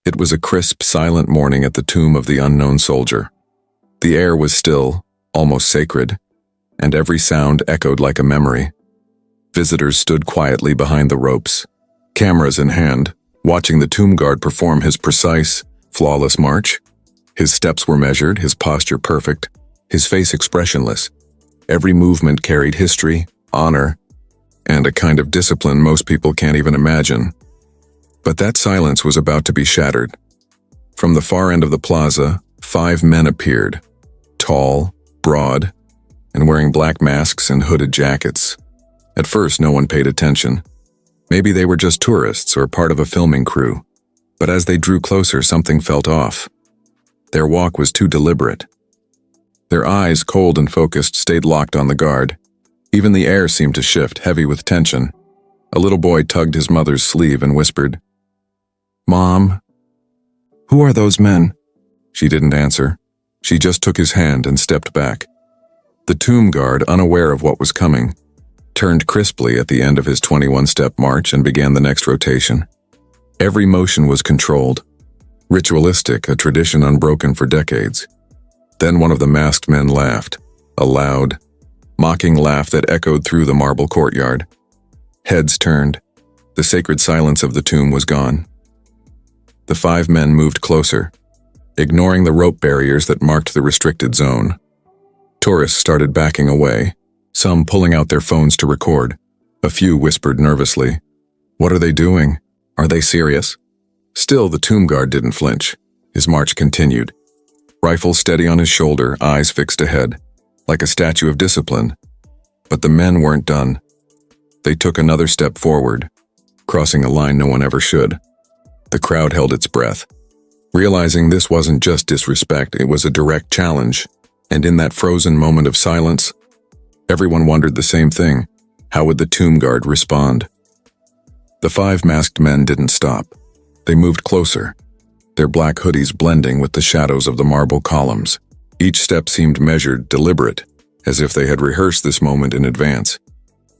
It was a crisp, silent morning at the tomb of the unknown soldier. The air was still, almost sacred, and every sound echoed like a memory. Visitors stood quietly behind the ropes, cameras in hand, watching the tomb guard perform his precise, flawless march. His steps were measured, his posture perfect, his face expressionless. Every movement carried history, honor, and a kind of discipline most people can't even imagine. But that silence was about to be shattered. From the far end of the plaza, 5 men appeared, tall, broad, and wearing black masks and hooded jackets. At first, no one paid attention. Maybe they were just tourists or part of a filming crew. But as they drew closer, something felt off. Their walk was too deliberate. Their eyes, cold and focused, stayed locked on the guard. Even the air seemed to shift, heavy with tension. A little boy tugged his mother's sleeve and whispered, "Mom, who are those men?" She didn't answer. She just took his hand and stepped back. The tomb guard, unaware of what was coming, turned crisply at the end of his 21-step march and began the next rotation. Every motion was controlled, ritualistic, a tradition unbroken for decades. Then one of the masked men laughed, a loud, mocking laugh that echoed through the marble courtyard. Heads turned. The sacred silence of the tomb was gone. The 5 men moved closer, ignoring the rope barriers that marked the restricted zone. Tourists started backing away, some pulling out their phones to record. A few whispered nervously, "What are they doing? Are they serious?" Still, the tomb guard didn't flinch. His march continued, rifle steady on his shoulder, eyes fixed ahead, like a statue of discipline. But the men weren't done. They took another step forward, crossing a line no one ever should. The crowd held its breath, realizing this wasn't just disrespect, it was a direct challenge. And in that frozen moment of silence, everyone wondered the same thing. How would the tomb guard respond? The 5 masked men didn't stop. They moved closer, their black hoodies blending with the shadows of the marble columns. Each step seemed measured, deliberate, as if they had rehearsed this moment in advance.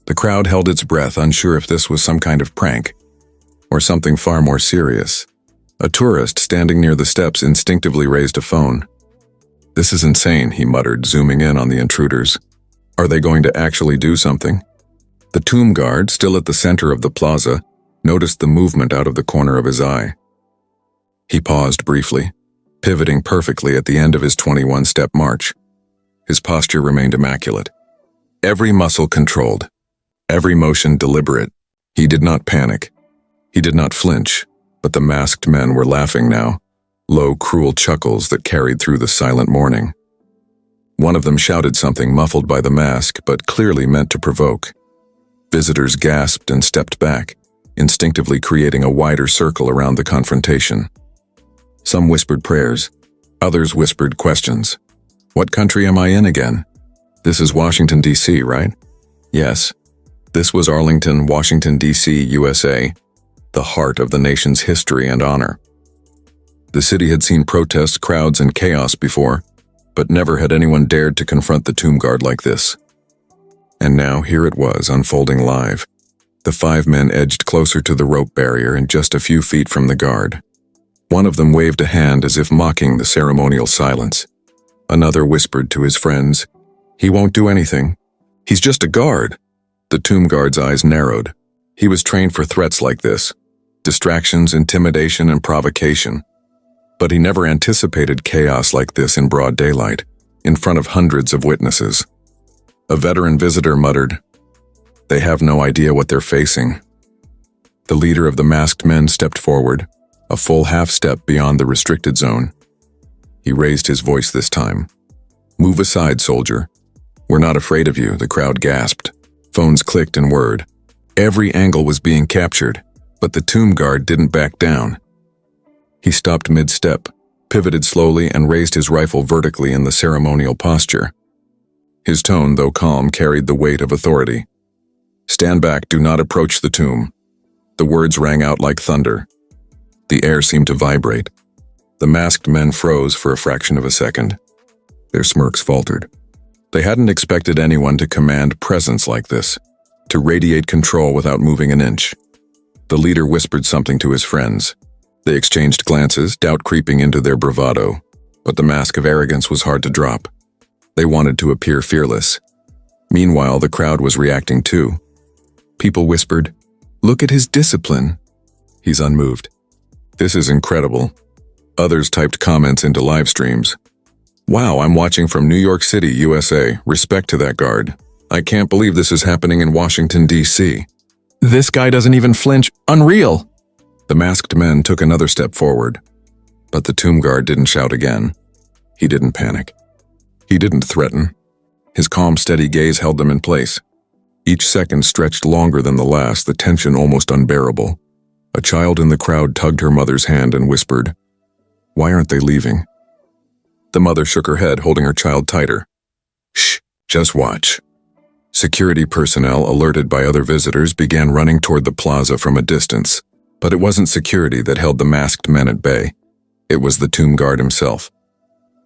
The crowd held its breath, unsure if this was some kind of prank, or something far more serious. A tourist standing near the steps instinctively raised a phone. "This is insane," he muttered, zooming in on the intruders. "Are they going to actually do something?" The tomb guard, still at the center of the plaza, noticed the movement out of the corner of his eye. He paused briefly, pivoting perfectly at the end of his 21-step march. His posture remained immaculate. Every muscle controlled, every motion deliberate. He did not panic. He did not flinch, but the masked men were laughing now, low, cruel chuckles that carried through the silent morning. One of them shouted something muffled by the mask, but clearly meant to provoke. Visitors gasped and stepped back, instinctively creating a wider circle around the confrontation. Some whispered prayers, others whispered questions. "What country am I in again? This is Washington, D.C., right?" Yes. This was Arlington, Washington, D.C., USA, the heart of the nation's history and honor. The city had seen protests, crowds, and chaos before, but never had anyone dared to confront the tomb guard like this. And now here it was, unfolding live. The 5 men edged closer to the rope barrier and just a few feet from the guard. One of them waved a hand as if mocking the ceremonial silence. Another whispered to his friends, "He won't do anything. He's just a guard." The tomb guard's eyes narrowed. He was trained for threats like this, distractions, intimidation, and provocation. But he never anticipated chaos like this in broad daylight, in front of hundreds of witnesses. A veteran visitor muttered, "They have no idea what they're facing." The leader of the masked men stepped forward, a full half step beyond the restricted zone. He raised his voice this time. "Move aside, soldier. We're not afraid of you," the crowd gasped. Phones clicked and whirred. Every angle was being captured, but the tomb guard didn't back down. He stopped mid-step, pivoted slowly, and raised his rifle vertically in the ceremonial posture. His tone, though calm, carried the weight of authority. "Stand back, do not approach the tomb." The words rang out like thunder. The air seemed to vibrate. The masked men froze for a fraction of a second. Their smirks faltered. They hadn't expected anyone to command presence like this, to radiate control without moving an inch. The leader whispered something to his friends. They exchanged glances, doubt creeping into their bravado, but the mask of arrogance was hard to drop. They wanted to appear fearless. Meanwhile, the crowd was reacting too. People whispered, "Look at his discipline." He's unmoved. "This is incredible." Others typed comments into live streams. "Wow, I'm watching from New York City, USA. Respect to that guard. I can't believe this is happening in Washington, D.C. This guy doesn't even flinch. Unreal." The masked men took another step forward, but the tomb guard didn't shout again. He didn't panic. He didn't threaten. His calm, steady gaze held them in place. Each second stretched longer than the last, the tension almost unbearable. A child in the crowd tugged her mother's hand and whispered, "Why aren't they leaving?" The mother shook her head, holding her child tighter. "Shh, just watch." Security personnel, alerted by other visitors, began running toward the plaza from a distance. But it wasn't security that held the masked men at bay. It was the tomb guard himself.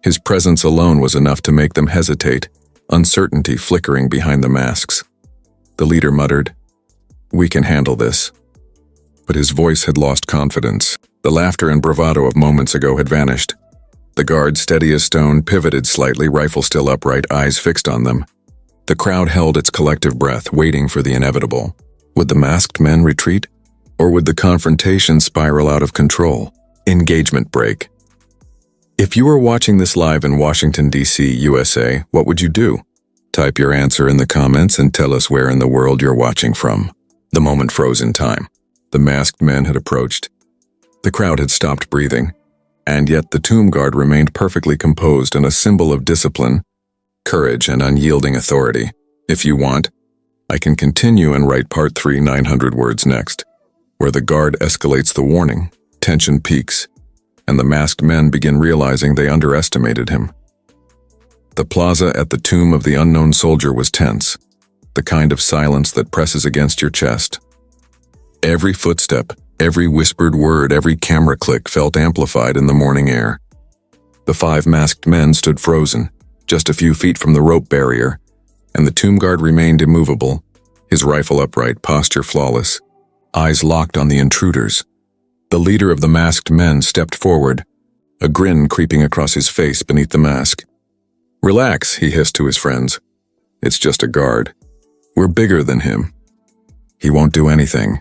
His presence alone was enough to make them hesitate, uncertainty flickering behind the masks. The leader muttered, "We can handle this." But his voice had lost confidence. The laughter and bravado of moments ago had vanished. The guard, steady as stone, pivoted slightly, rifle still upright, eyes fixed on them. The crowd held its collective breath, waiting for the inevitable. Would the masked men retreat? Or would the confrontation spiral out of control? Engagement break. If you were watching this live in Washington, D.C., USA, what would you do? Type your answer in the comments and tell us where in the world you're watching from. The moment froze in time. The masked men had approached. The crowd had stopped breathing. And yet the tomb guard remained perfectly composed and a symbol of discipline, courage, and unyielding authority. If you want, I can continue and write part 3, 900 words next, where the guard escalates the warning, tension peaks, and the masked men begin realizing they underestimated him. The plaza at the tomb of the unknown soldier was tense, the kind of silence that presses against your chest. Every footstep, every whispered word, every camera click felt amplified in the morning air. The 5 masked men stood frozen, just a few feet from the rope barrier, and the tomb guard remained immovable, his rifle upright, posture flawless, eyes locked on the intruders. The leader of the masked men stepped forward, a grin creeping across his face beneath the mask. "Relax," he hissed to his friends. "It's just a guard. We're bigger than him. He won't do anything."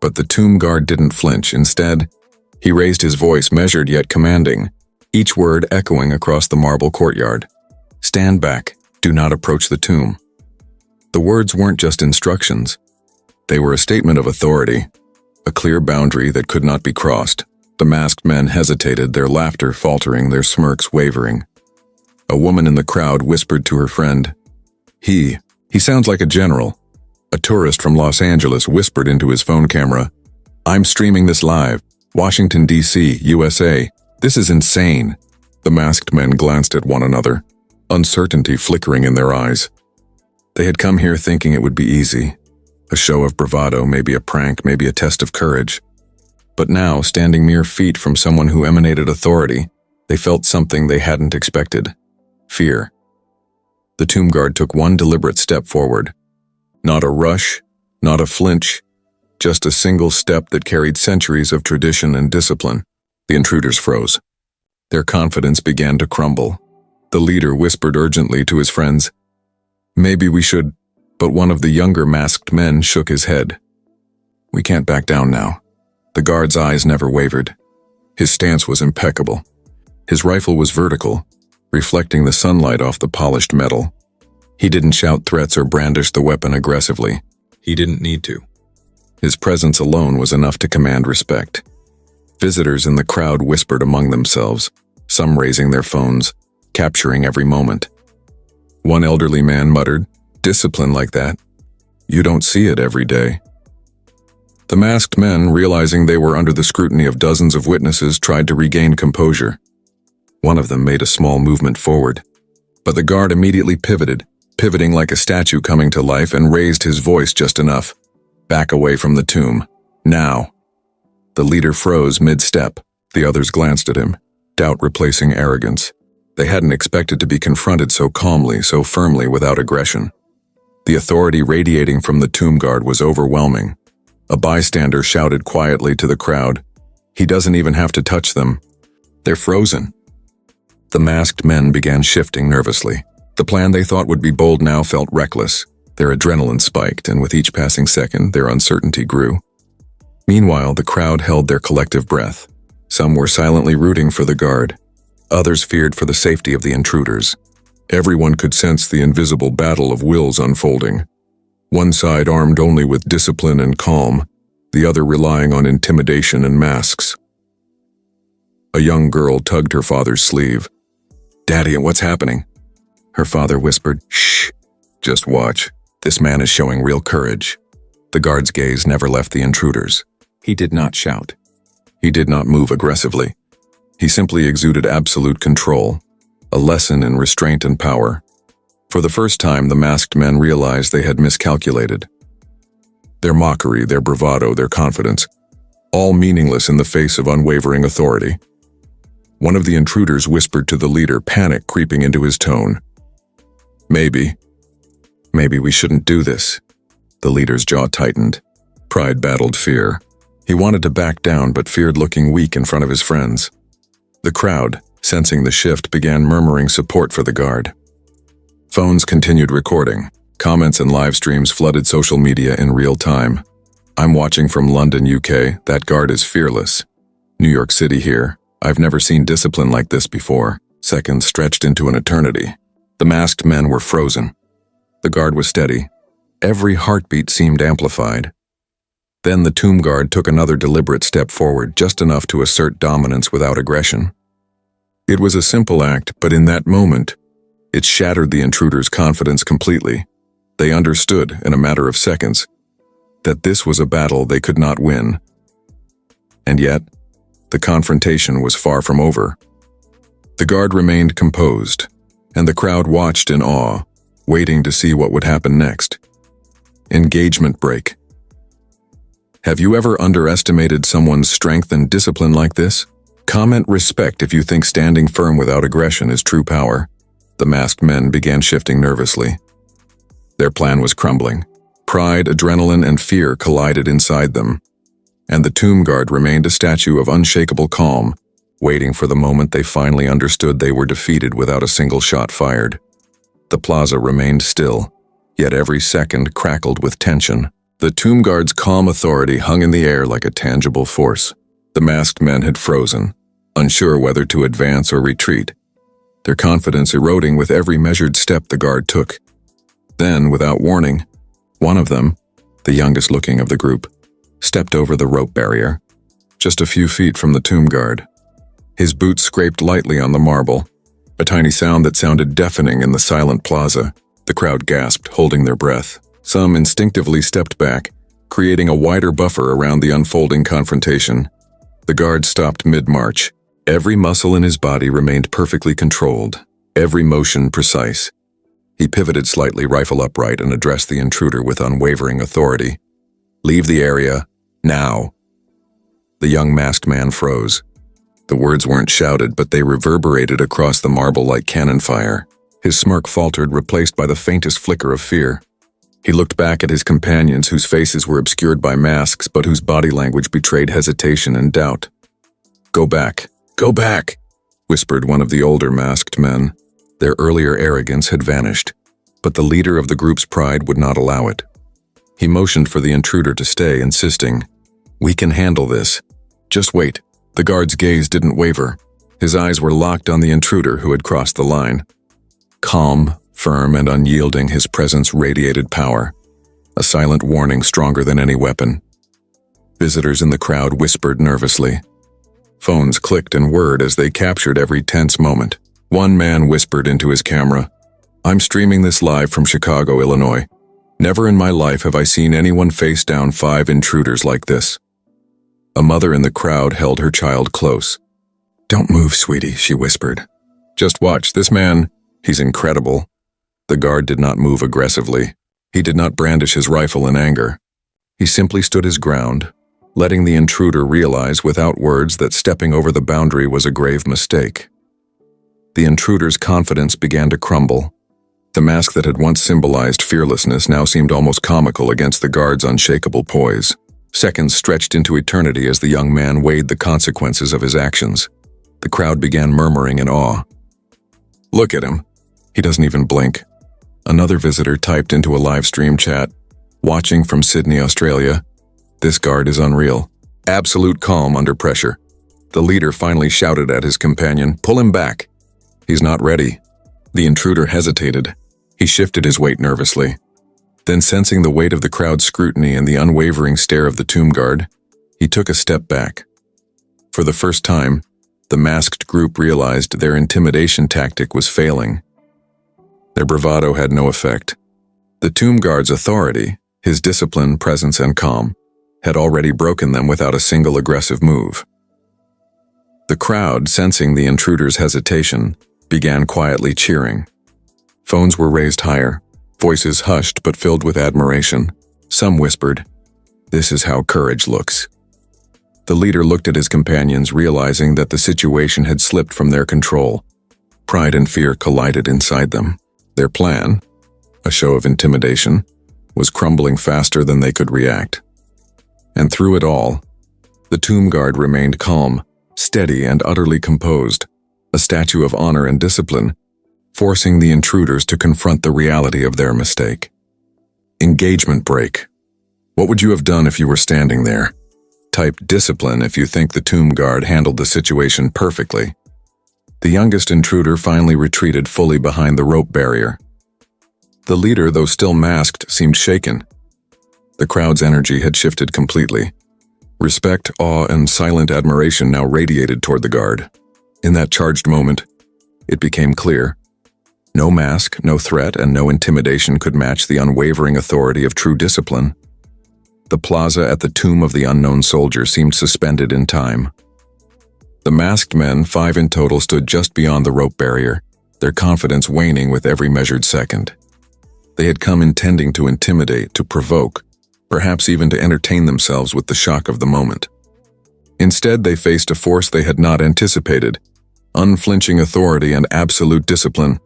But the tomb guard didn't flinch. Instead, he raised his voice, measured yet commanding, each word echoing across the marble courtyard. "Stand back. Do not approach the tomb." The words weren't just instructions. They were a statement of authority, a clear boundary that could not be crossed. The masked men hesitated, their laughter faltering, their smirks wavering. A woman in the crowd whispered to her friend, He sounds like a general." A tourist from Los Angeles whispered into his phone camera, "I'm streaming this live. Washington, D.C., USA. This is insane." The masked men glanced at one another, uncertainty flickering in their eyes. They had come here thinking it would be easy, a show of bravado, maybe a prank, maybe a test of courage. But now, standing mere feet from someone who emanated authority, they felt something they hadn't expected: fear. The tomb guard took one deliberate step forward. Not a rush, not a flinch, just a single step that carried centuries of tradition and discipline. The intruders froze. Their confidence began to crumble. The leader whispered urgently to his friends, "Maybe we should," but one of the younger masked men shook his head. "We can't back down now." The guard's eyes never wavered. His stance was impeccable. His rifle was vertical, reflecting the sunlight off the polished metal. He didn't shout threats or brandish the weapon aggressively. He didn't need to. His presence alone was enough to command respect. Visitors in the crowd whispered among themselves, some raising their phones, capturing every moment. One elderly man muttered, "Discipline like that? You don't see it every day." The masked men, realizing they were under the scrutiny of dozens of witnesses, tried to regain composure. One of them made a small movement forward, but the guard immediately pivoting like a statue coming to life, and raised his voice just enough. "Back away from the tomb. Now." The leader froze mid-step. The others glanced at him, doubt replacing arrogance. They hadn't expected to be confronted so calmly, so firmly, without aggression. The authority radiating from the tomb guard was overwhelming. A bystander shouted quietly to the crowd, He doesn't even have to touch them. They're frozen. The masked men began shifting nervously. The plan they thought would be bold now felt reckless. Their adrenaline spiked, and with each passing second, their uncertainty grew. Meanwhile, the crowd held their collective breath. Some were silently rooting for the guard. Others feared for the safety of the intruders. Everyone could sense the invisible battle of wills unfolding. One side armed only with discipline and calm, the other relying on intimidation and masks. A young girl tugged her father's sleeve. "Daddy, what's happening?" Her father whispered, "Shh, just watch. This man is showing real courage." The guard's gaze never left the intruders. He did not shout. He did not move aggressively. He simply exuded absolute control, a lesson in restraint and power. For the first time, the masked men realized they had miscalculated. Their mockery, their bravado, their confidence, all meaningless in the face of unwavering authority. One of the intruders whispered to the leader, panic creeping into his tone. Maybe we shouldn't do this." The leader's jaw tightened. Pride battled fear. He wanted to back down but feared looking weak in front of his friends. The crowd, sensing the shift, began murmuring support for the guard. Phones continued recording. Comments and live streams flooded social media in real time. "I'm watching from London, UK. That guard is fearless. New York City here. I've never seen discipline like this before." Seconds stretched into an eternity. The masked men were frozen. The guard was steady. Every heartbeat seemed amplified. Then the tomb guard took another deliberate step forward, just enough to assert dominance without aggression. It was a simple act, but in that moment, it shattered the intruders' confidence completely. They understood, in a matter of seconds, that this was a battle they could not win. And yet, the confrontation was far from over. The guard remained composed, and the crowd watched in awe, waiting to see what would happen next. Engagement break. Have you ever underestimated someone's strength and discipline like this? Comment respect if you think standing firm without aggression is true power. The masked men began shifting nervously. Their plan was crumbling. Pride, adrenaline, and fear collided inside them, and the tomb guard remained a statue of unshakable calm, waiting for the moment they finally understood they were defeated without a single shot fired. The plaza remained still, yet every second crackled with tension. The tomb guard's calm authority hung in the air like a tangible force. The masked men had frozen, unsure whether to advance or retreat, their confidence eroding with every measured step the guard took. Then, without warning, one of them, the youngest looking of the group, stepped over the rope barrier, just a few feet from the tomb guard. His boots scraped lightly on the marble, a tiny sound that sounded deafening in the silent plaza. The crowd gasped, holding their breath. Some instinctively stepped back, creating a wider buffer around the unfolding confrontation. The guard stopped mid-march. Every muscle in his body remained perfectly controlled, every motion precise. He pivoted slightly, rifle upright, and addressed the intruder with unwavering authority. "Leave the area, now." The young masked man froze. The words weren't shouted, but they reverberated across the marble like cannon fire. His smirk faltered, replaced by the faintest flicker of fear. He looked back at his companions, whose faces were obscured by masks, but whose body language betrayed hesitation and doubt. Go back, whispered one of the older masked men. Their earlier arrogance had vanished, but the leader of the group's pride would not allow it. He motioned for the intruder to stay, insisting, "We can handle this. Just wait." The guard's gaze didn't waver. His eyes were locked on the intruder who had crossed the line. Calm, firm, and unyielding, his presence radiated power, a silent warning stronger than any weapon. Visitors in the crowd whispered nervously. Phones clicked and whirred as they captured every tense moment. One man whispered into his camera, "I'm streaming this live from Chicago, Illinois. Never in my life have I seen anyone face down 5 intruders like this." A mother in the crowd held her child close. "Don't move, sweetie," she whispered. "Just watch. This man, he's incredible." The guard did not move aggressively. He did not brandish his rifle in anger. He simply stood his ground, letting the intruder realize without words that stepping over the boundary was a grave mistake. The intruder's confidence began to crumble. The mask that had once symbolized fearlessness now seemed almost comical against the guard's unshakable poise. Seconds stretched into eternity as the young man weighed the consequences of his actions. The crowd began murmuring in awe. "Look at him. He doesn't even blink." Another visitor typed into a live stream chat, "Watching from Sydney, Australia. This guard is unreal. Absolute calm under pressure." The leader finally shouted at his companion, "Pull him back." "He's not ready." The intruder hesitated. He shifted his weight nervously. Then, sensing the weight of the crowd's scrutiny and the unwavering stare of the tomb guard, he took a step back. For the first time, the masked group realized their intimidation tactic was failing. Their bravado had no effect. The tomb guard's authority, his discipline, presence, and calm, had already broken them without a single aggressive move. The crowd, sensing the intruder's hesitation, began quietly cheering. Phones were raised higher, voices hushed but filled with admiration. Some whispered, "This is how courage looks." The leader looked at his companions, realizing that the situation had slipped from their control. Pride and fear collided inside them. Their plan, a show of intimidation, was crumbling faster than they could react. And through it all, the tomb guard remained calm, steady, and utterly composed, a statue of honor and discipline, forcing the intruders to confront the reality of their mistake. Engagement break. What would you have done if you were standing there? Type discipline if you think the tomb guard handled the situation perfectly. The youngest intruder finally retreated fully behind the rope barrier. The leader, though still masked, seemed shaken. The crowd's energy had shifted completely. Respect, awe, and silent admiration now radiated toward the guard. In that charged moment, it became clear. No mask, no threat, and no intimidation could match the unwavering authority of true discipline. The plaza at the tomb of the unknown soldier seemed suspended in time. The masked men, 5 in total, stood just beyond the rope barrier, their confidence waning with every measured second. They had come intending to intimidate, to provoke, perhaps even to entertain themselves with the shock of the moment. Instead, they faced a force they had not anticipated, unflinching authority and absolute discipline.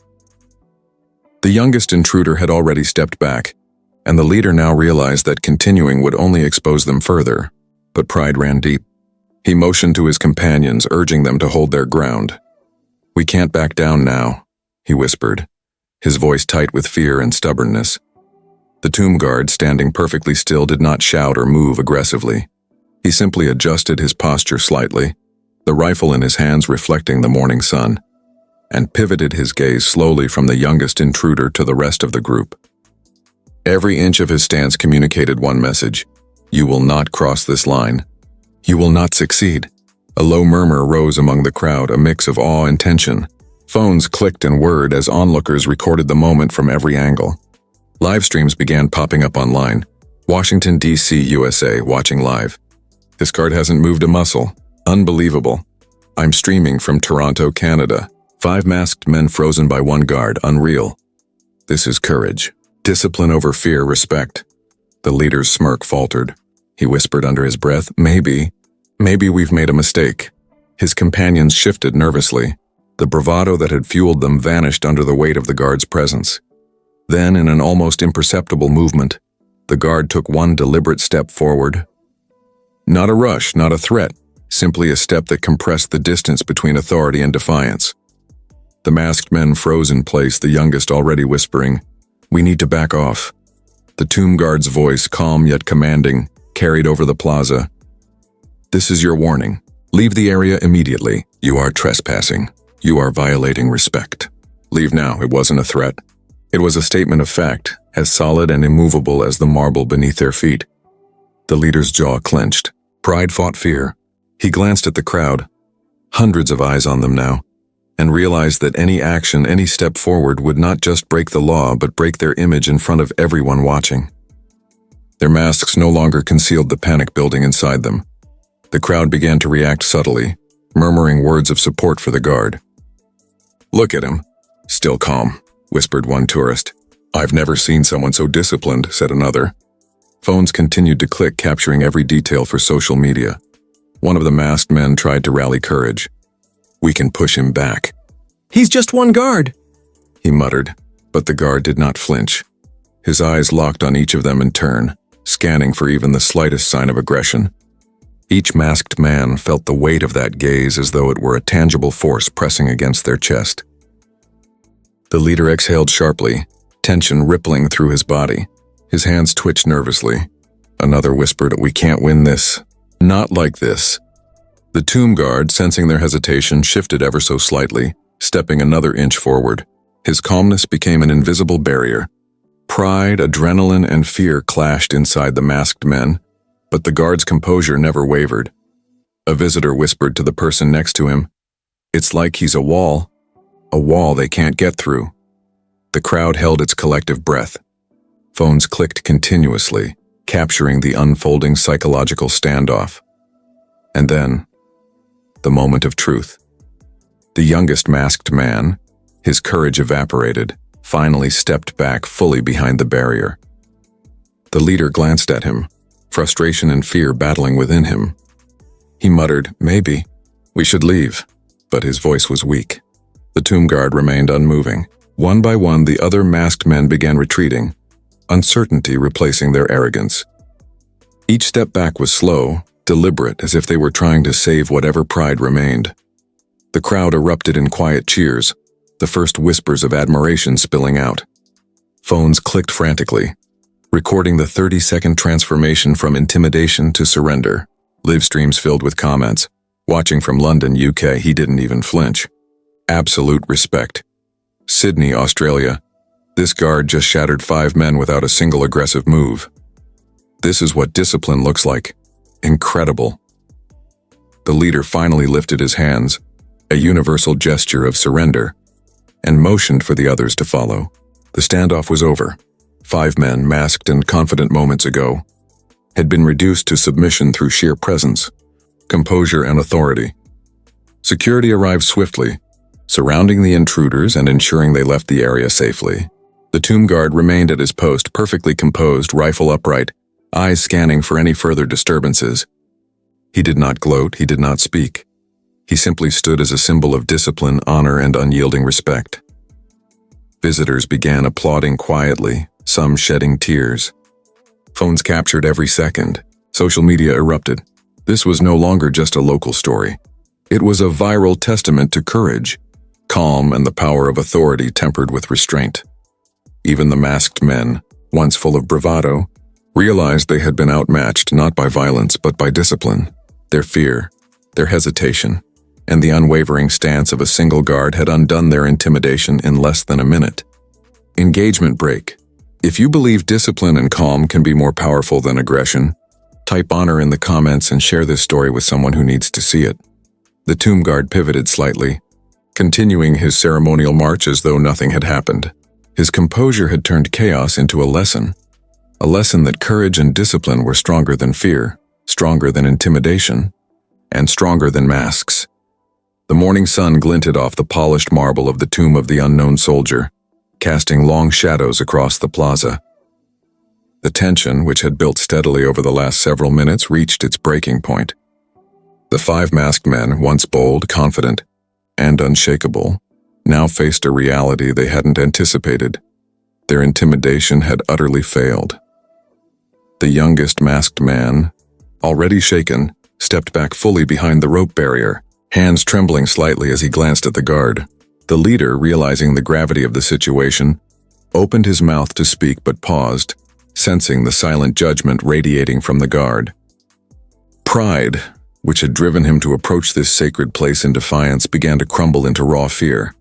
The youngest intruder had already stepped back, and the leader now realized that continuing would only expose them further. But pride ran deep. He motioned to his companions, urging them to hold their ground. "We can't back down now," he whispered, his voice tight with fear and stubbornness. The tomb guard, standing perfectly still, did not shout or move aggressively. He simply adjusted his posture slightly, the rifle in his hands reflecting the morning sun, and pivoted his gaze slowly from the youngest intruder to the rest of the group. Every inch of his stance communicated one message: "You will not cross this line. You will not succeed." A low murmur rose among the crowd, a mix of awe and tension. Phones clicked and whirred as onlookers recorded the moment from every angle. Live streams began popping up online. Washington, D.C., USA, watching live. "This guard hasn't moved a muscle. Unbelievable." "I'm streaming from Toronto, Canada. 5 masked men frozen by 1 guard. Unreal." "This is courage. Discipline over fear, respect." The leader's smirk faltered. He whispered under his breath, Maybe we've made a mistake." His companions shifted nervously. The bravado that had fueled them vanished under the weight of the guard's presence. Then, in an almost imperceptible movement, the guard took one deliberate step forward. Not a rush, not a threat, simply a step that compressed the distance between authority and defiance. The masked men froze in place, the youngest already whispering, "We need to back off." The tomb guard's voice, calm yet commanding, carried over the plaza. "This is your warning. Leave the area immediately. You are trespassing. You are violating respect. Leave now." It wasn't a threat. It was a statement of fact, as solid and immovable as the marble beneath their feet. The leader's jaw clenched. Pride fought fear. He glanced at the crowd, hundreds of eyes on them now, and realized that any action, any step forward would not just break the law, but break their image in front of everyone watching. Their masks no longer concealed the panic building inside them. The crowd began to react subtly, murmuring words of support for the guard. "Look at him. Still calm," whispered one tourist. "I've never seen someone so disciplined," said another. Phones continued to click, capturing every detail for social media. One of the masked men tried to rally courage. "We can push him back." "He's just 1 guard," he muttered, but the guard did not flinch. His eyes locked on each of them in turn, scanning for even the slightest sign of aggression. Each masked man felt the weight of that gaze as though it were a tangible force pressing against their chest. The leader exhaled sharply, tension rippling through his body. His hands twitched nervously. Another whispered, "We can't win this. Not like this." The tomb guard, sensing their hesitation, shifted ever so slightly, stepping another inch forward. His calmness became an invisible barrier. Pride, adrenaline, and fear clashed inside the masked men, but the guard's composure never wavered. A visitor whispered to the person next to him, "It's like he's a wall they can't get through." The crowd held its collective breath. Phones clicked continuously, capturing the unfolding psychological standoff. And then, the moment of truth. The youngest masked man, his courage evaporated, finally stepped back fully behind the barrier. The leader glanced at him, frustration and fear battling within him. He muttered, "Maybe we should leave," but his voice was weak. The tomb guard remained unmoving. One by one, the other masked men began retreating, uncertainty replacing their arrogance. Each step back was slow, deliberate, as if they were trying to save whatever pride remained. The crowd erupted in quiet cheers, the first whispers of admiration spilling out. Phones clicked frantically, recording the 30-second transformation from intimidation to surrender. Live streams filled with comments. Watching from London, UK, he didn't even flinch. Absolute respect. Sydney, Australia. This guard just shattered 5 men without a single aggressive move. This is what discipline looks like. Incredible. The leader finally lifted his hands, a universal gesture of surrender, and motioned for the others to follow. The standoff was over. 5 men, masked and confident moments ago, had been reduced to submission through sheer presence, composure, and authority. Security arrived swiftly, surrounding the intruders and ensuring they left the area safely. The tomb guard remained at his post, perfectly composed, rifle upright, eyes scanning for any further disturbances. He did not gloat, he did not speak. He simply stood as a symbol of discipline, honor, and unyielding respect. Visitors began applauding quietly, some shedding tears. Phones captured every second. Social media erupted. This was no longer just a local story. It was a viral testament to courage, calm, and the power of authority tempered with restraint. Even the masked men, once full of bravado, realized they had been outmatched not by violence but by discipline. Their fear, their hesitation, and the unwavering stance of a single guard had undone their intimidation in less than a minute. Engagement break. If you believe discipline and calm can be more powerful than aggression, type honor in the comments and share this story with someone who needs to see it. The tomb guard pivoted slightly, continuing his ceremonial march as though nothing had happened. His composure had turned chaos into a lesson that courage and discipline were stronger than fear, stronger than intimidation, and stronger than masks. The morning sun glinted off the polished marble of the tomb of the unknown soldier, casting long shadows across the plaza. The tension, which had built steadily over the last several minutes, reached its breaking point. The 5 masked men, once bold, confident, and unshakable, now faced a reality they hadn't anticipated. Their intimidation had utterly failed. The youngest masked man, already shaken, stepped back fully behind the rope barrier, hands trembling slightly as he glanced at the guard. The leader, realizing the gravity of the situation, opened his mouth to speak but paused, sensing the silent judgment radiating from the guard. Pride, which had driven him to approach this sacred place in defiance, began to crumble into raw fear.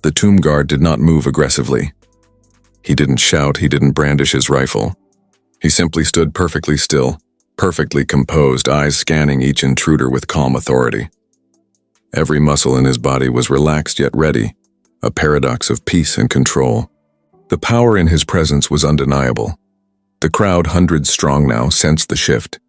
The tomb guard did not move aggressively. He didn't shout, he didn't brandish his rifle. He simply stood perfectly still, perfectly composed, eyes scanning each intruder with calm authority. Every muscle in his body was relaxed yet ready, a paradox of peace and control. The power in his presence was undeniable. The crowd, hundreds strong now, sensed the shift.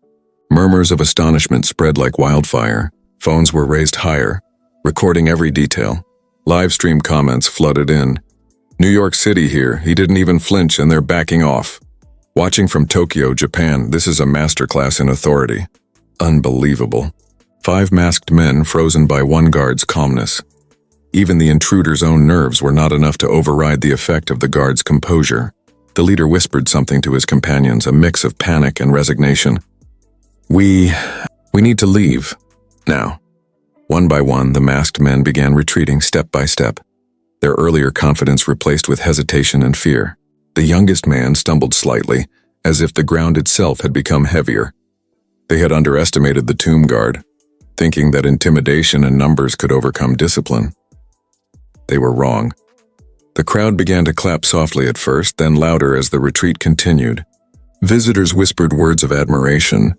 Murmurs of astonishment spread like wildfire. Phones were raised higher, recording every detail. Live stream comments flooded in. "New York City here, he didn't even flinch and they're backing off." Watching from Tokyo, Japan, this is a masterclass in authority. Unbelievable. 5 masked men frozen by one guard's calmness. Even the intruder's own nerves were not enough to override the effect of the guard's composure. The leader whispered something to his companions, a mix of panic and resignation. We need to leave. Now. One by one, the masked men began retreating step by step, their earlier confidence replaced with hesitation and fear. The youngest man stumbled slightly, as if the ground itself had become heavier. They had underestimated the tomb guard, thinking that intimidation and numbers could overcome discipline. They were wrong. The crowd began to clap softly at first, then louder as the retreat continued. Visitors whispered words of admiration.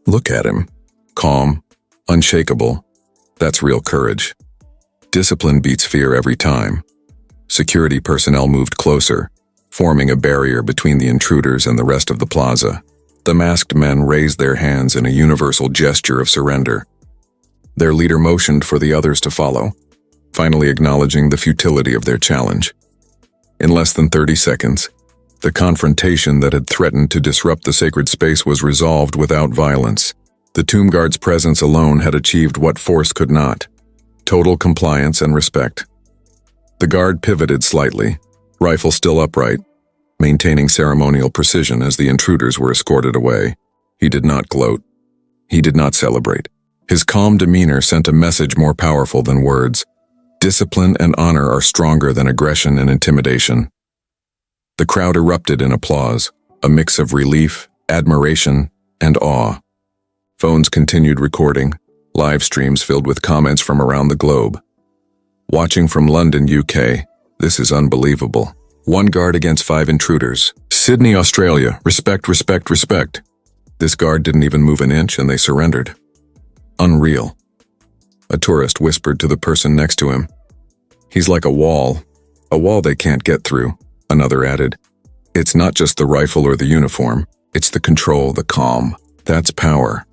Look at him. Calm, unshakable. That's real courage. Discipline beats fear every time. Security personnel moved closer, forming a barrier between the intruders and the rest of the plaza. The masked men raised their hands in a universal gesture of surrender. Their leader motioned for the others to follow, finally acknowledging the futility of their challenge. In less than 30 seconds, the confrontation that had threatened to disrupt the sacred space was resolved without violence. The tomb guard's presence alone had achieved what force could not: total compliance and respect. The guard pivoted slightly, rifle still upright, maintaining ceremonial precision as the intruders were escorted away. He did not gloat. He did not celebrate. His calm demeanor sent a message more powerful than words. Discipline and honor are stronger than aggression and intimidation. The crowd erupted in applause, a mix of relief, admiration, and awe. Phones continued recording, live streams filled with comments from around the globe. Watching from London, UK, this is unbelievable. 1 guard against 5 intruders. Sydney, Australia, respect, respect, respect. This guard didn't even move an inch and they surrendered. Unreal. A tourist whispered to the person next to him. He's like a wall they can't get through, another added. It's not just the rifle or the uniform, it's the control, the calm. That's power.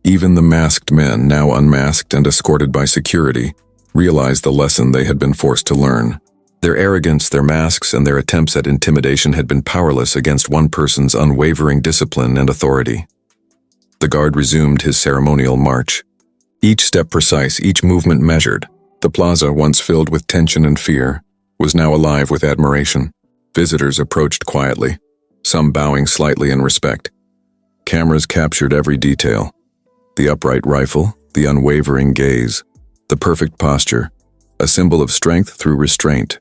Even the masked men, now unmasked and escorted by security, realized the lesson they had been forced to learn. Their arrogance, their masks, and their attempts at intimidation had been powerless against one person's unwavering discipline and authority. The guard resumed his ceremonial march. Each step precise, each movement measured. The plaza, once filled with tension and fear, was now alive with admiration. Visitors approached quietly, some bowing slightly in respect. Cameras captured every detail. The upright rifle, the unwavering gaze, the perfect posture, a symbol of strength through restraint.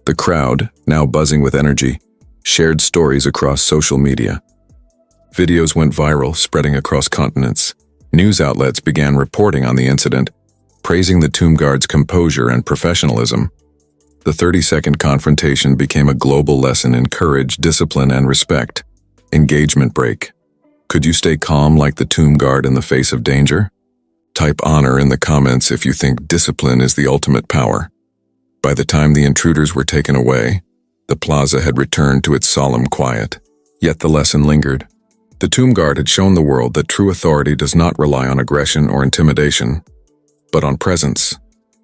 The crowd, now buzzing with energy, shared stories across social media. Videos went viral, spreading across continents. News outlets began reporting on the incident, praising the tomb guard's composure and professionalism. The 30-second confrontation became a global lesson in courage, discipline, and respect. Engagement break. Could you stay calm like the tomb guard in the face of danger? Type honor in the comments if you think discipline is the ultimate power. By the time the intruders were taken away, the plaza had returned to its solemn quiet. Yet the lesson lingered. The tomb guard had shown the world that true authority does not rely on aggression or intimidation, but on presence,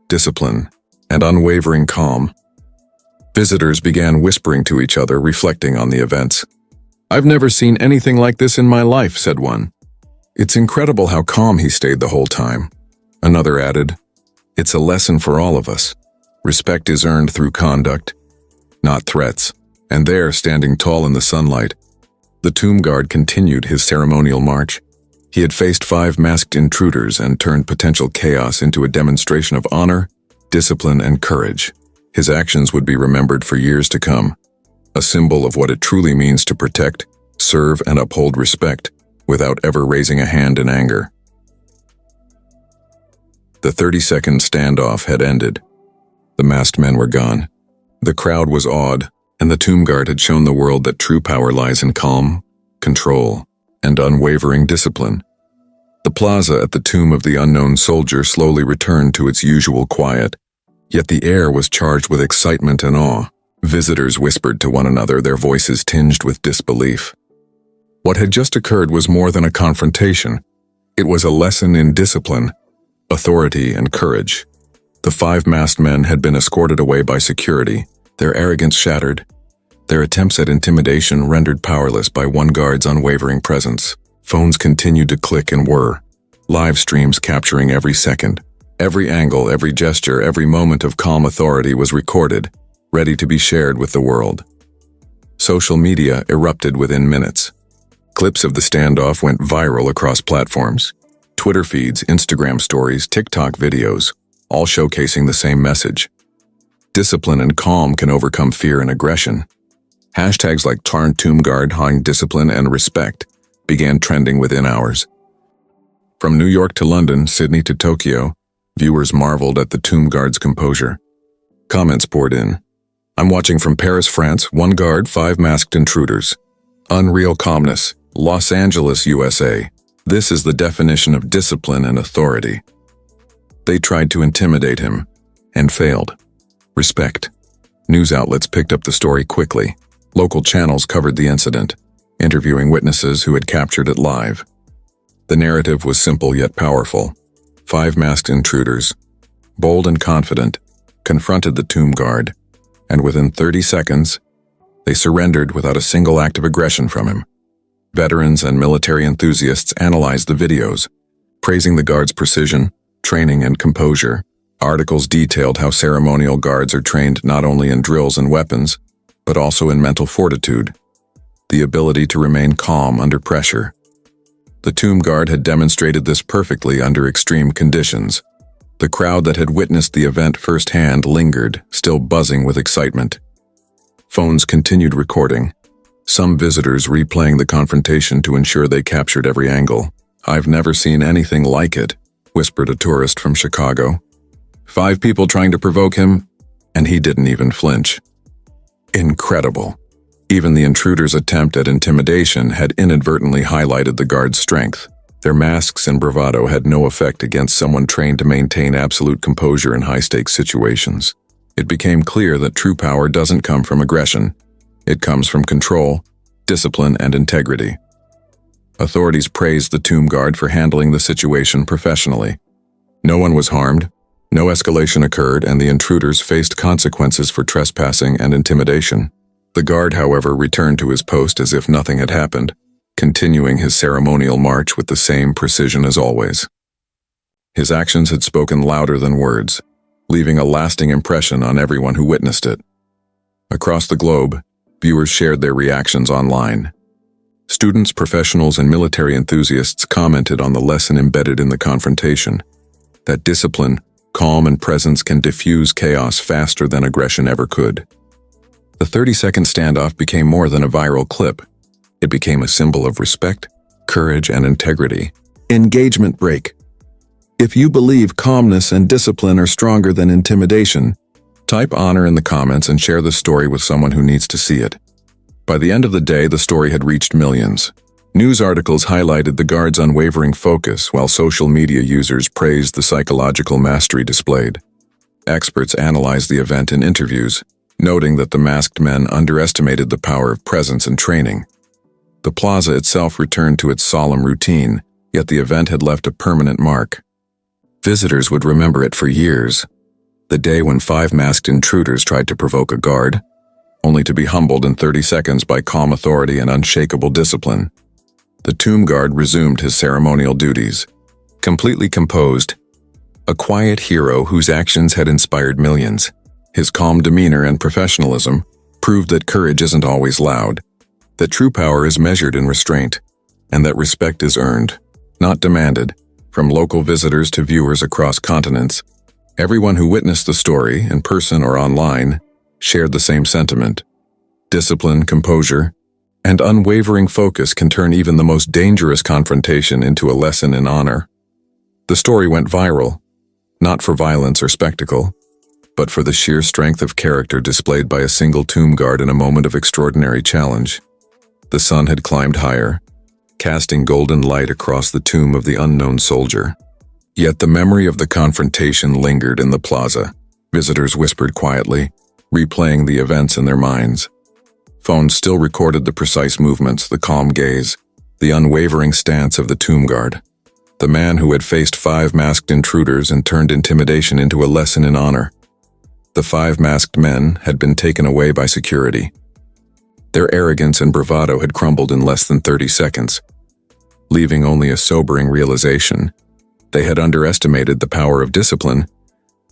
discipline, and unwavering calm. Visitors began whispering to each other, reflecting on the events. "I've never seen anything like this in my life," said one. "It's incredible how calm he stayed the whole time." Another added, "It's a lesson for all of us. Respect is earned through conduct, not threats." And there, standing tall in the sunlight, the tomb guard continued his ceremonial march. He had faced 5 masked intruders and turned potential chaos into a demonstration of honor, discipline, and courage. His actions would be remembered for years to come, a symbol of what it truly means to protect, serve, and uphold respect without ever raising a hand in anger. The 30-second standoff had ended. The masked men were gone. The crowd was awed, and the tomb guard had shown the world that true power lies in calm, control, and unwavering discipline. The plaza at the tomb of the unknown soldier slowly returned to its usual quiet, yet the air was charged with excitement and awe. Visitors whispered to one another, their voices tinged with disbelief. What had just occurred was more than a confrontation. It was a lesson in discipline, authority, and courage. The 5 masked men had been escorted away by security, their arrogance shattered, their attempts at intimidation rendered powerless by one guard's unwavering presence. Phones continued to click and whir, live streams capturing every second. Every angle, every gesture, every moment of calm authority was recorded, ready to be shared with the world. Social media erupted within minutes. Clips of the standoff went viral across platforms. Twitter feeds, Instagram stories, TikTok videos, all showcasing the same message. Discipline and calm can overcome fear and aggression. Hashtags like Tarn Tomb Guard, Hang Discipline and Respect began trending within hours. From New York to London, Sydney to Tokyo, viewers marveled at the Tomb Guard's composure. Comments poured in. I'm watching from Paris, France, 1 guard, 5 masked intruders. Unreal calmness, Los Angeles, USA. This is the definition of discipline and authority. They tried to intimidate him, and failed. Respect. News outlets picked up the story quickly. Local channels covered the incident, interviewing witnesses who had captured it live. The narrative was simple yet powerful. 5 masked intruders, bold and confident, confronted the Tomb Guard, and within 30 seconds, they surrendered without a single act of aggression from him. Veterans and military enthusiasts analyzed the videos, praising the guard's precision, training, and composure. Articles detailed how ceremonial guards are trained not only in drills and weapons, but also in mental fortitude, the ability to remain calm under pressure. The Tomb Guard had demonstrated this perfectly under extreme conditions. The crowd that had witnessed the event firsthand lingered, still buzzing with excitement. Phones continued recording, some visitors replaying the confrontation to ensure they captured every angle. I've never seen anything like it, whispered a tourist from Chicago. 5 people trying to provoke him, and he didn't even flinch. Incredible. Even the intruder's attempt at intimidation had inadvertently highlighted the guard's strength. Their masks and bravado had no effect against someone trained to maintain absolute composure in high-stakes situations. It became clear that true power doesn't come from aggression. It comes from control, discipline, and integrity. Authorities praised the Tomb Guard for handling the situation professionally. No one was harmed, no escalation occurred, and the intruders faced consequences for trespassing and intimidation. The guard, however, returned to his post as if nothing had happened, continuing his ceremonial march with the same precision as always. His actions had spoken louder than words, leaving a lasting impression on everyone who witnessed it. Across the globe, viewers shared their reactions online. Students, professionals, and military enthusiasts commented on the lesson embedded in the confrontation, that discipline, calm, and presence can diffuse chaos faster than aggression ever could. The 30-second standoff became more than a viral clip. It became a symbol of respect, courage, and integrity. Engagement break. If you believe calmness and discipline are stronger than intimidation, type honor in the comments and share the story with someone who needs to see it. By the end of the day, the story had reached millions. News articles highlighted the guard's unwavering focus, while social media users praised the psychological mastery displayed. Experts analyzed the event in interviews, noting that the masked men underestimated the power of presence and training. The plaza itself returned to its solemn routine, yet the event had left a permanent mark. Visitors would remember it for years. The day when 5 masked intruders tried to provoke a guard, only to be humbled in 30 seconds by calm authority and unshakable discipline. The Tomb Guard resumed his ceremonial duties, completely composed, a quiet hero whose actions had inspired millions. His calm demeanor and professionalism proved that courage isn't always loud, that true power is measured in restraint, and that respect is earned, not demanded. From local visitors to viewers across continents, everyone who witnessed the story, in person or online, shared the same sentiment. Discipline, composure, and unwavering focus can turn even the most dangerous confrontation into a lesson in honor. The story went viral, not for violence or spectacle, but for the sheer strength of character displayed by a single Tomb Guard in a moment of extraordinary challenge. The sun had climbed higher, casting golden light across the tomb of the unknown soldier. Yet the memory of the confrontation lingered in the plaza. Visitors whispered quietly, replaying the events in their minds. Phones still recorded the precise movements, the calm gaze, the unwavering stance of the Tomb Guard. The man who had faced 5 masked intruders and turned intimidation into a lesson in honor. The 5 masked men had been taken away by security. Their arrogance and bravado had crumbled in less than 30 seconds, leaving only a sobering realization. They had underestimated the power of discipline,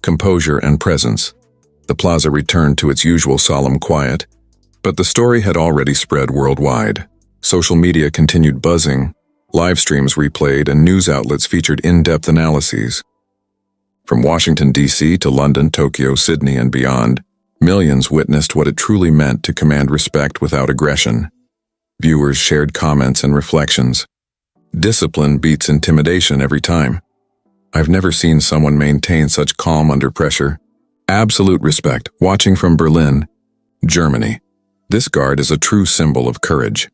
composure, and presence. The plaza returned to its usual solemn quiet, But the story had already spread worldwide. Social media continued buzzing, live streams replayed, and news outlets featured in-depth analyses. From Washington, D.C. to London, Tokyo, Sydney, and beyond, millions witnessed what it truly meant to command respect without aggression. Viewers shared comments and reflections. Discipline beats intimidation every time. I've never seen someone maintain such calm under pressure. Absolute respect. Watching from Berlin, Germany. This guard is a true symbol of courage.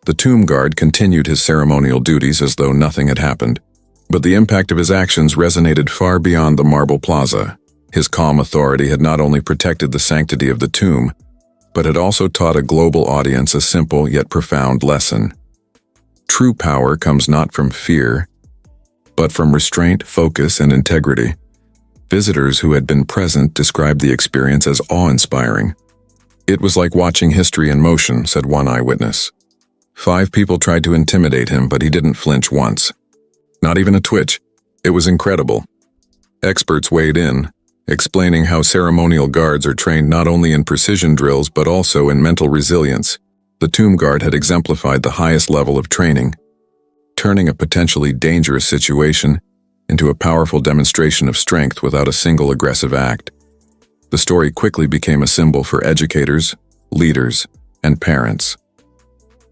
The tomb guard continued his ceremonial duties as though nothing had happened, but the impact of his actions resonated far beyond the marble plaza. His calm authority had not only protected the sanctity of the tomb, but had also taught a global audience a simple yet profound lesson. True power comes not from fear, but from restraint, focus, and integrity. Visitors who had been present described the experience as awe-inspiring. It was like watching history in motion, said one eyewitness. 5 people tried to intimidate him, but he didn't flinch once. Not even a twitch. It was incredible. Experts weighed in, explaining how ceremonial guards are trained not only in precision drills but also in mental resilience. The tomb guard had exemplified the highest level of training, turning a potentially dangerous situation into a powerful demonstration of strength without a single aggressive act. The story quickly became a symbol for educators, leaders, and parents.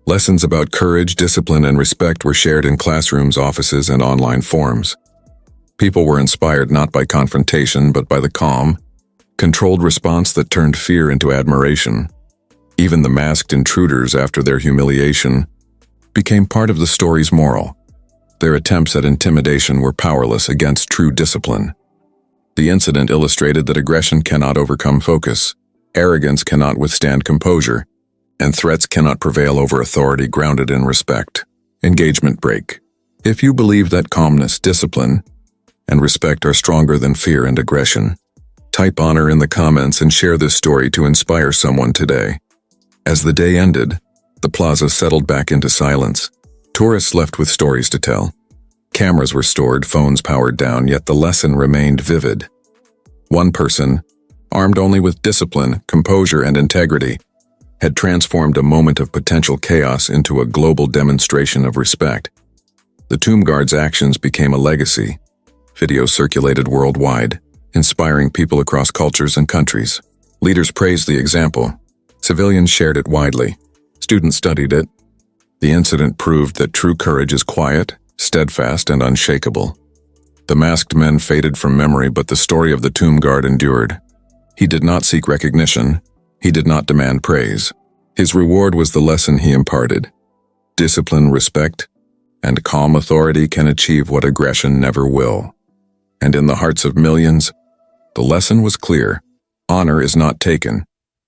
Lessons about courage, discipline, and respect were shared in classrooms, offices, and online forums. People were inspired not by confrontation but by the calm, controlled response that turned fear into admiration. Even the masked intruders, after their humiliation, became part of the story's moral. Their attempts at intimidation were powerless against true discipline. The incident illustrated that aggression cannot overcome focus, arrogance cannot withstand composure, and threats cannot prevail over authority grounded in respect. Engagement break. If you believe that calmness, discipline, and respect are stronger than fear and aggression, type honor in the comments and share this story to inspire someone today. As the day ended, the plaza settled back into silence. Tourists left with stories to tell. Cameras were stored, phones powered down, yet the lesson remained vivid. One person, armed only with discipline, composure, and integrity, had transformed a moment of potential chaos into a global demonstration of respect. The tomb guard's actions became a legacy. Videos circulated worldwide, inspiring people across cultures and countries. Leaders praised the example. Civilians shared it widely. Students studied it. The incident proved that true courage is quiet, steadfast, and unshakable. The masked men faded from memory, but the story of the tomb guard endured. He did not seek recognition. He did not demand praise. His reward was the lesson he imparted. Discipline, respect, and calm authority can achieve what aggression never will. And in the hearts of millions, the lesson was clear. Honor is not taken.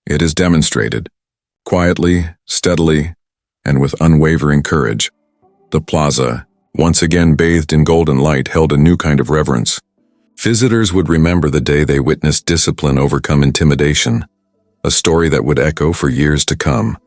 It is demonstrated. Quietly, steadily, and with unwavering courage. The plaza, once again bathed in golden light, held a new kind of reverence. Visitors would remember the day they witnessed discipline overcome intimidation, a story that would echo for years to come.